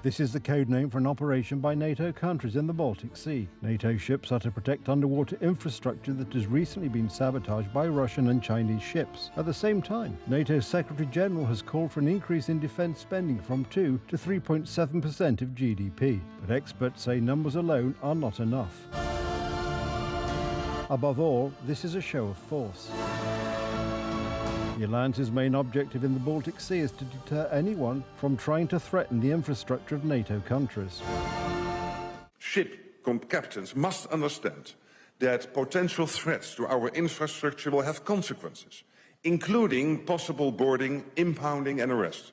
This is the code name for an operation by NATO countries in the Baltic Sea. NATO ships are to protect underwater infrastructure that has recently been sabotaged by Russian and Chinese ships. At the same time, NATO's Secretary General has called for an increase in defence spending from 2 to 3.7% of GDP. But experts say numbers alone are not enough. Above all, this is a show of force. The alliance's main objective in the Baltic Sea is to deter anyone from trying to threaten the infrastructure of NATO countries. Ship captains must understand that potential threats to our infrastructure will have consequences, including possible boarding, impounding and arrest.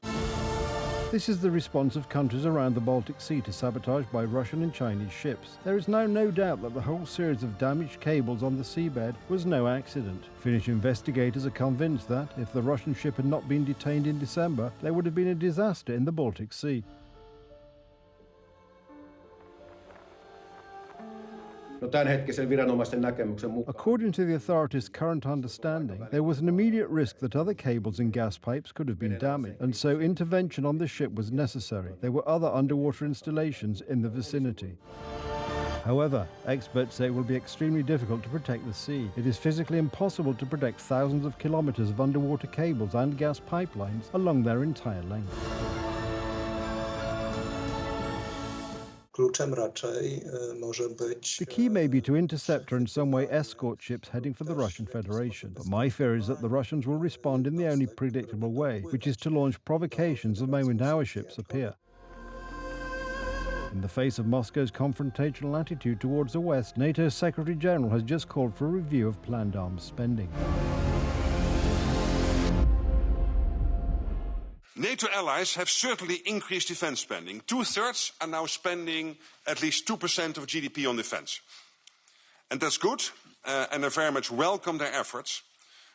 This is the response of countries around the Baltic Sea to sabotage by Russian and Chinese ships. There is now no doubt that the whole series of damaged cables on the seabed was no accident. Finnish investigators are convinced that, if the Russian ship had not been detained in December, there would have been a disaster in the Baltic Sea. According to the authorities' current understanding, there was an immediate risk that other cables and gas pipes could have been damaged, and so intervention on the ship was necessary. There were other underwater installations in the vicinity. However, experts say it will be extremely difficult to protect the sea. It is physically impossible to protect thousands of kilometers of underwater cables and gas pipelines along their entire length. The key may be to intercept or in some way escort ships heading for the Russian Federation. But my fear is that the Russians will respond in the only predictable way, which is to launch provocations the moment our ships appear. In the face of Moscow's confrontational attitude towards the West, NATO's Secretary General has just called for a review of planned arms spending. NATO allies have certainly increased defence spending. 2/3 are now spending at least 2% of GDP on defence. And that's good, and I very much welcome their efforts.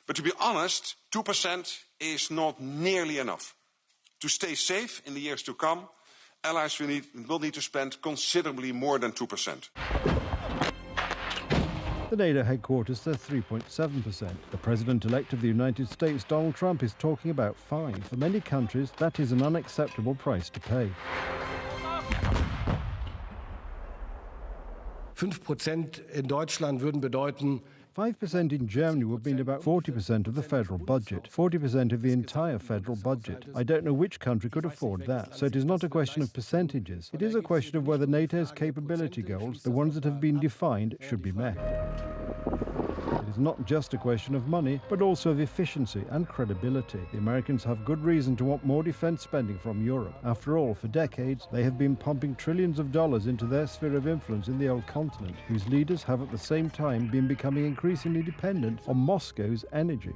But to be honest, 2% is not nearly enough. To stay safe in the years to come, allies will need to spend considerably more than 2%. The NATO headquarters says 3.7%. The President-elect of the United States, Donald Trump, is talking about 5%. For many countries, that is an unacceptable price to pay. 5% in Deutschland würden bedeuten, 5% in Germany would mean about 40% of the federal budget, 40% of the entire federal budget. I don't know which country could afford that. So it is not a question of percentages. It is a question of whether NATO's capability goals, the ones that have been defined, should be met. It is not just a question of money, but also of efficiency and credibility. The Americans have good reason to want more defense spending from Europe. After all, for decades, they have been pumping trillions of dollars into their sphere of influence in the old continent, whose leaders have at the same time been becoming increasingly dependent on Moscow's energy.